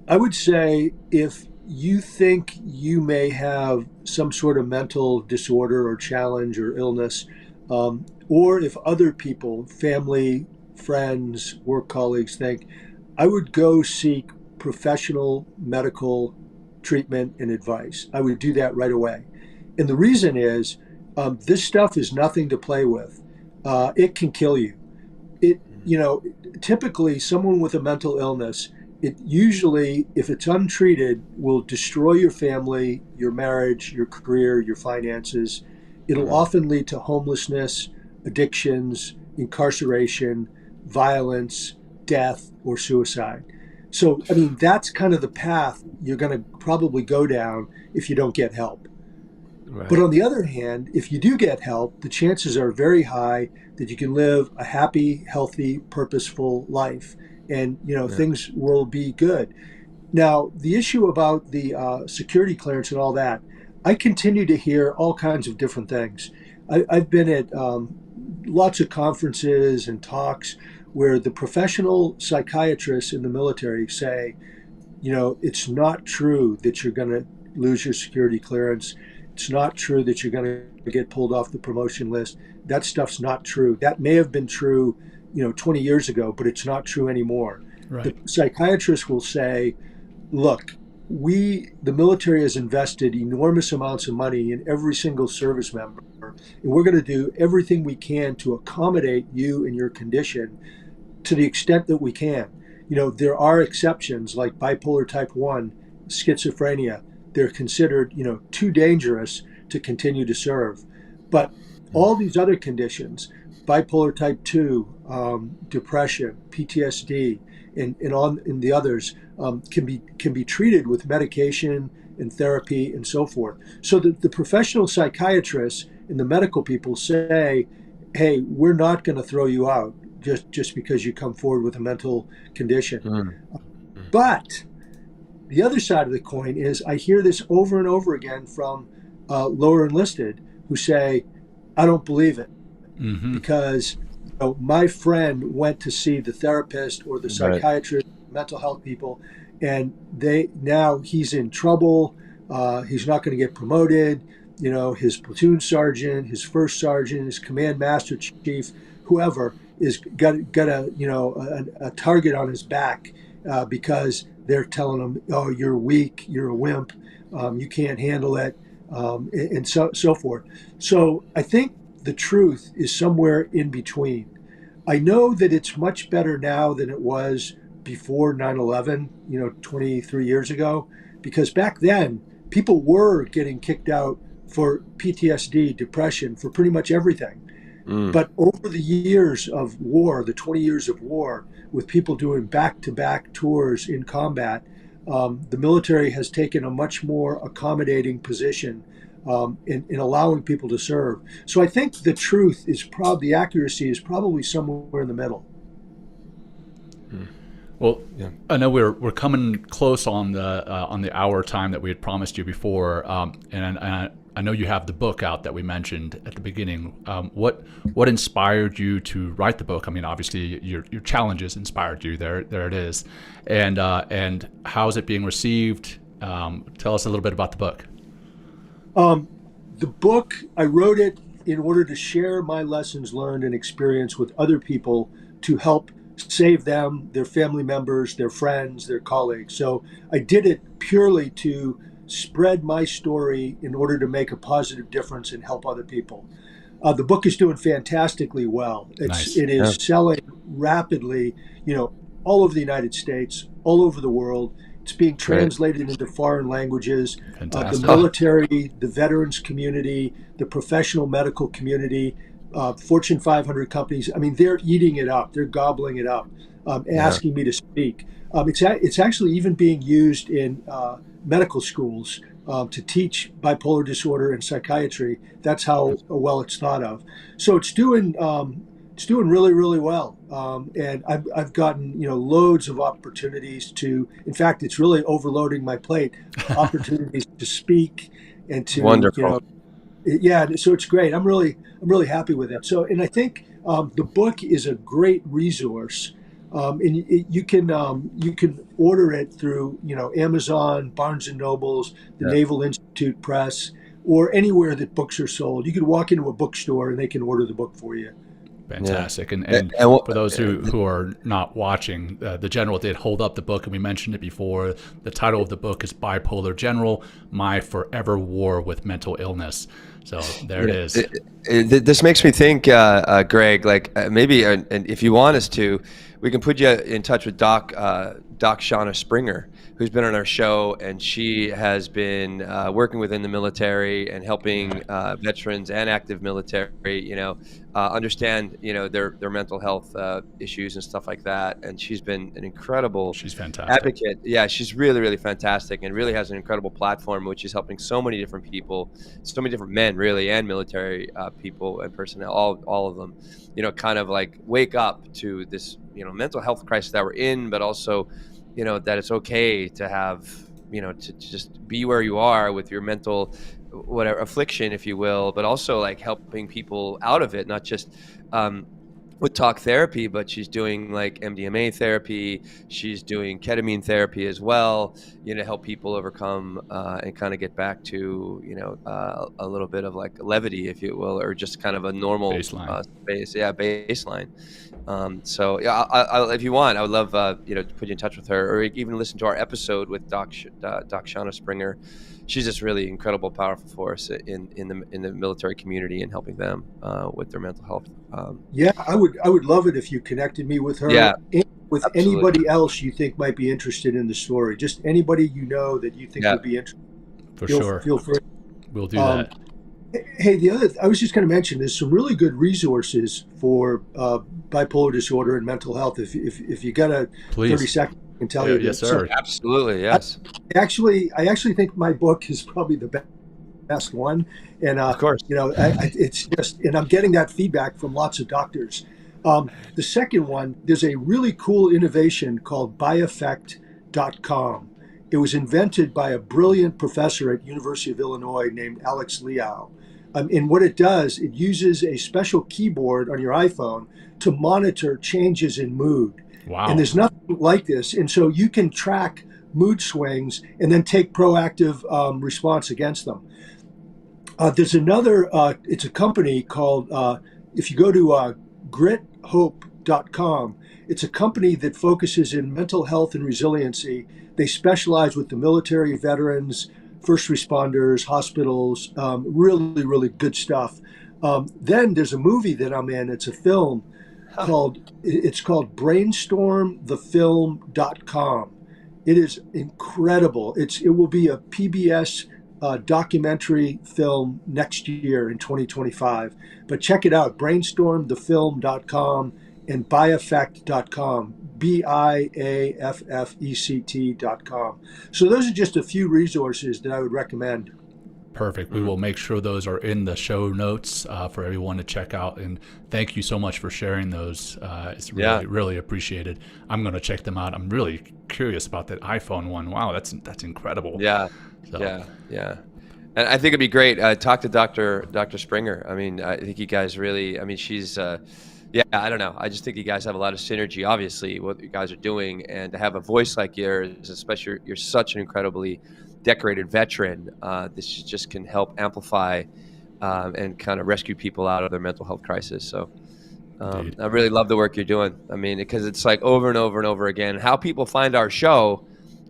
S3: I would say, if you think you may have some sort of mental disorder or challenge or illness, or if other people, family, friends, work colleagues think, I would go seek professional medical treatment and advice. I would do that right away. And the reason is, this stuff is nothing to play with. It can kill you. Typically someone with a mental illness, it usually, if it's untreated, will destroy your family, your marriage, your career, your finances. It'll often lead to homelessness, addictions, incarceration, violence, death, or suicide. So, I mean, that's kind of the path you're going to probably go down if you don't get help. Right. But on the other hand, if you do get help, the chances are very high that you can live a happy, healthy, purposeful life, and things will be good. Now, the issue about the security clearance and all that, I continue to hear all kinds of different things. I've been at lots of conferences and talks where the professional psychiatrists in the military say, it's not true that you're going to lose your security clearance. It's not true that you're going to get pulled off the promotion list. That stuff's not true. That may have been true, 20 years ago, but it's not true anymore. Right. The psychiatrists will say, look, the military has invested enormous amounts of money in every single service member, and we're going to do everything we can to accommodate you and your condition to the extent that we can. There are exceptions like bipolar type 1, schizophrenia. They're considered, too dangerous to continue to serve. But all these other conditions, bipolar type 2, depression, PTSD, and the others, can be treated with medication and therapy and so forth. So the professional psychiatrists and the medical people say, hey, we're not going to throw you out just because you come forward with a mental condition. But the other side of the coin is I hear this over and over again from lower enlisted who say, I don't believe it because my friend went to see the therapist or the psychiatrist, mental health people, and he's in trouble. He's not going to get promoted. His platoon sergeant, his first sergeant, his command master chief, whoever is got a target on his back because they're telling him, oh, you're weak, you're a wimp, you can't handle it, and so forth. So I think the truth is somewhere in between. I know that it's much better now than it was before 9/11, 23 years ago, because back then people were getting kicked out for PTSD, depression, for pretty much everything. But over the years of war, the 20 years of war, with people doing back-to-back tours in combat, the military has taken a much more accommodating position in allowing people to serve. So I think the truth is the accuracy is probably somewhere in the middle.
S2: Well, I know we're coming close on the hour time that we had promised you before, and I know you have the book out that we mentioned at the beginning. What inspired you to write the book? I mean, obviously your challenges inspired you. There it is, and how is it being received? Tell us a little bit about the book.
S3: The book, I wrote it in order to share my lessons learned and experience with other people to help save them, their family members, their friends, their colleagues. So I did it purely to spread my story in order to make a positive difference and help other people. The book is doing fantastically well. It is selling rapidly, all over the United States, all over the world. It's being translated into foreign languages. The military, the veterans community, the professional medical community, Fortune 500 companies. I mean, they're eating it up. They're gobbling it up, asking me to speak. It's actually even being used in medical schools to teach bipolar disorder and psychiatry. That's how well it's thought of. So it's doing really, really well. And I've gotten loads of opportunities to. In fact, it's really overloading my plate. Opportunities to speak and to
S1: Wonderful.
S3: So it's great. I'm really happy with it. So, and I think the book is a great resource. And you can order it through Amazon, Barnes and Nobles, the Naval Institute Press, or anywhere that books are sold. You can walk into a bookstore and they can order the book for you.
S2: Fantastic. And for those who are not watching, the General did hold up the book, and we mentioned it before. The title of the book is Bipolar General, My Forever War with Mental Illness. So there it is.
S1: This makes me think, Greg, maybe, and if you want us to, we can put you in touch with Doc Shauna Springer, who's been on our show, and she has been working within the military and helping veterans and active military, understand, their mental health issues and stuff like that. And she's been an incredible advocate. Yeah, she's really, really fantastic, and really has an incredible platform, which is helping so many different people, so many different men, really, and military people and personnel, all of them, kind of like wake up to this, mental health crisis that we're in, but also, that it's okay to have, to just be where you are with your mental, whatever affliction, if you will, but also like helping people out of it, not just with talk therapy, but she's doing like MDMA therapy. She's doing ketamine therapy as well, to help people overcome and kind of get back to, a little bit of like levity, if you will, or just kind of a normal baseline. Baseline. So if you want, I would love to put you in touch with her, or even listen to our episode with Doc Shauna Springer. She's just really incredible, powerful force in the military community and helping them with their mental health.
S3: I would love it if you connected me with her.
S1: Yeah,
S3: and with
S1: absolutely.
S3: Anybody else you think might be interested in the story. Just anybody that you think would be interested.
S2: For sure.
S3: Feel free.
S2: We'll do that.
S3: Hey, I was just going to mention, there's some really good resources for bipolar disorder and mental health. If you got 30 seconds, I can tell you.
S2: Yes, sir.
S1: So, absolutely, yes.
S3: I actually think my book is probably the best one, and
S1: of course,
S3: it's just, and I'm getting that feedback from lots of doctors. The second one, there's a really cool innovation called byeffect.com. It was invented by a brilliant professor at University of Illinois named Alex Liao. And what it does, it uses a special keyboard on your iPhone to monitor changes in mood. And
S2: Wow.
S3: there's nothing like this. And so you can track mood swings and then take proactive response against them. There's another, it's a company called, if you go to grithope.com, it's a company that focuses in mental health and resiliency. They specialize with the military, veterans, first responders, hospitals, really, really good stuff. Then there's a movie that I'm in. It's a film it's called brainstormthefilm.com. It is incredible. It will be a PBS documentary film next year in 2025. But check it out, brainstormthefilm.com and biaffect.com, biaffect.com. So those are just a few resources that I would recommend.
S2: Perfect. We will make sure those are in the show notes for everyone to check out. And thank you so much for sharing those. It's really, really appreciated. I'm going to check them out. I'm really curious about that iPhone one. Wow, that's incredible.
S1: Yeah, so. Yeah. And I think it'd be great. Talk to Dr. Springer. I mean, I think you guys really. I mean, she's. I don't know. I just think you guys have a lot of synergy. Obviously, what you guys are doing, and to have a voice like yours, especially you're such an incredibly decorated veteran, this just can help amplify and kind of rescue people out of their mental health crisis. So I really love the work you're doing. I mean, because it's like over and over and over again, how people find our show.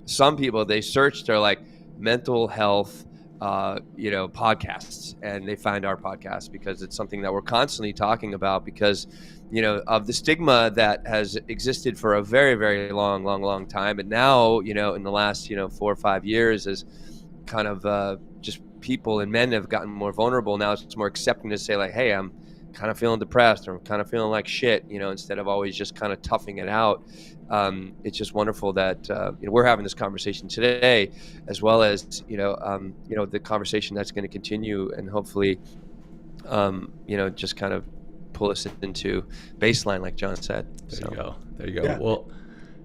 S1: Some people, they search, they're like mental health, podcasts, and they find our podcast because it's something that we're constantly talking about because, of the stigma that has existed for a very, very long time. But now, in the last, 4 or 5 years, as kind of just people and men have gotten more vulnerable. Now it's more accepting to say like, hey, I'm kind of feeling depressed or I'm kind of feeling like shit, instead of always just kind of toughing it out. It's just wonderful that we're having this conversation today, as well as the conversation that's going to continue and hopefully just kind of pull us into baseline, like John said.
S2: There you go.
S3: Yeah.
S2: Well,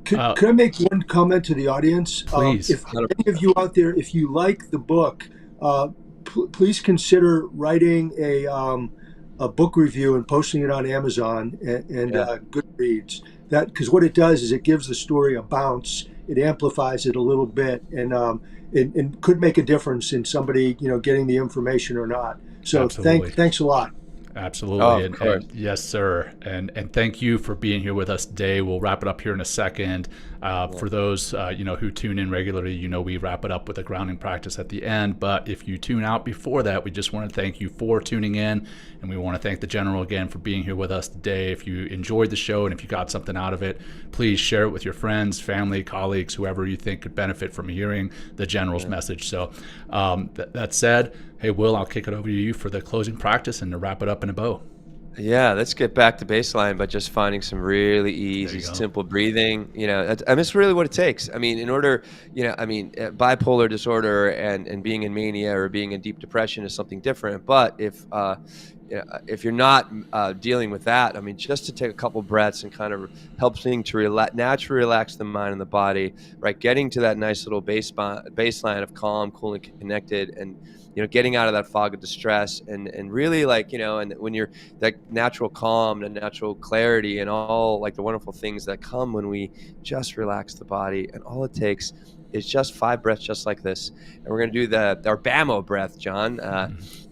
S3: could I make one comment to the audience?
S2: Please.
S3: If any of you out there, if you like the book, please consider writing a book review and posting it on Amazon and Goodreads. That, because what it does is it gives the story a bounce, it amplifies it a little bit, and could make a difference in somebody getting the information or not. So thanks a lot.
S2: Absolutely. And yes, sir. And thank you for being here with us today. We'll wrap it up here in a second. For those, who tune in regularly, we wrap it up with a grounding practice at the end. But if you tune out before that, we just want to thank you for tuning in. And we want to thank the General again for being here with us today. If you enjoyed the show and if you got something out of it, please share it with your friends, family, colleagues, whoever you think could benefit from hearing the General's message. So that said, hey, Will, I'll kick it over to you for the closing practice and to wrap it up in a bow.
S1: Yeah, let's get back to baseline by just finding some really easy, simple breathing. That's really what it takes. I mean, in order, bipolar disorder and being in mania or being in deep depression is something different. But if you're not dealing with that, I mean, just to take a couple breaths and kind of help things to naturally relax the mind and the body, right? Getting to that nice little baseline of calm, cool, and connected, and getting out of that fog of distress and really and when you're that natural calm and natural clarity and all like the wonderful things that come when we just relax the body. And all it takes is just 5 breaths just like this. And we're going to do our BAMO breath, John,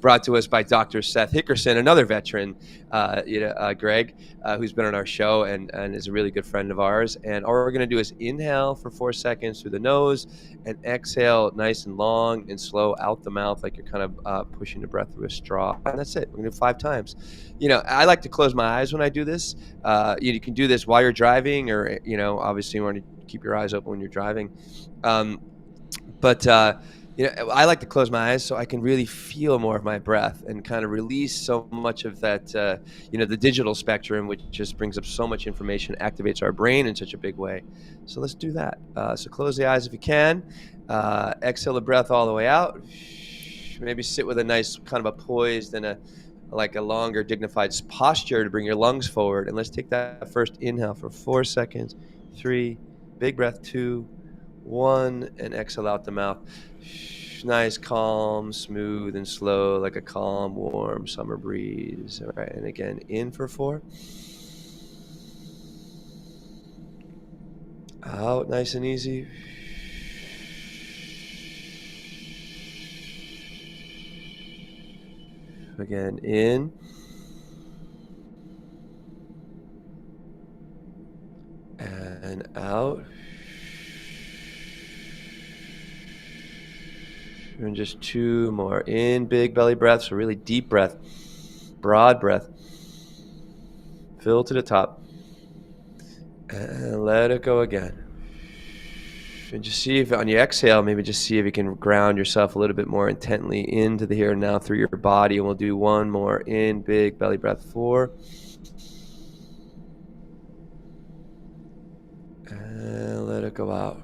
S1: brought to us by Dr. Seth Hickerson, another veteran, Greg, who's been on our show and is a really good friend of ours. And all we're going to do is inhale for 4 seconds through the nose and exhale nice and long and slow out the mouth, like you're kind of pushing the breath through a straw. And that's it. We're going to do 5 times. I like to close my eyes when I do this. You can do this while you're driving or, obviously you want to keep your eyes open when you're driving. But I like to close my eyes so I can really feel more of my breath and kind of release so much of that, the digital spectrum, which just brings up so much information, activates our brain in such a big way. So let's do that. So close the eyes if you can. Exhale the breath all the way out. Maybe sit with a nice kind of a poised and a longer dignified posture to bring your lungs forward. And let's take that first inhale for 4 seconds. 3, big breath, 2, 1, and exhale out the mouth. Nice, calm, smooth, and slow, like a calm, warm summer breeze. All right, and again, in for 4. Out, nice and easy. Again, in. And out. And just 2 more. In, big belly breath, so really deep breath, broad breath. Fill to the top. And let it go again. And just see if on your exhale, maybe just see if you can ground yourself a little bit more intently into the here and now through your body. And we'll do 1 more. In, big belly breath, 4. And let it go out.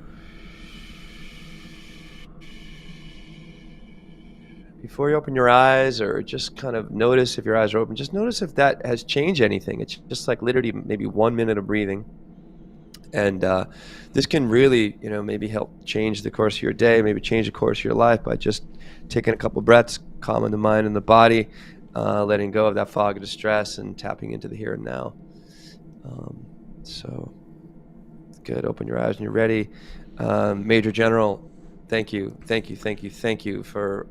S1: Before you open your eyes, or just kind of notice if your eyes are open, just notice if that has changed anything. It's just like literally maybe 1 minute of breathing. And this can really, maybe help change the course of your day, maybe change the course of your life by just taking a couple breaths, calming the mind and the body, letting go of that fog of distress and tapping into the here and now. So good. Open your eyes when you're ready. Major General, thank you for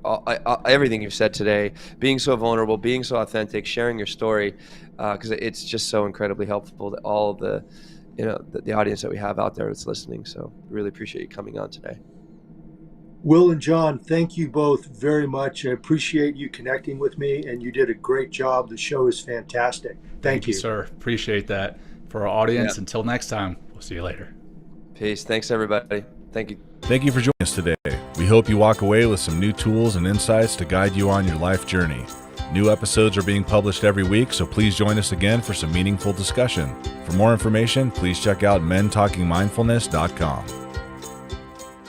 S1: everything you've said today, being so vulnerable, being so authentic, sharing your story, because it's just so incredibly helpful to all the audience that we have out there that's listening. So really appreciate you coming on today.
S3: Will and John, thank you both very much. I appreciate you connecting with me, and you did a great job. The show is fantastic. Thank you,
S2: sir. Appreciate that. For our audience, Until next time, we'll see you later.
S1: Peace. Thanks, everybody. Thank you.
S4: Thank you for joining us today. We hope you walk away with some new tools and insights to guide you on your life journey. New episodes are being published every week, so please join us again for some meaningful discussion. For more information, please check out mentalkingmindfulness.com.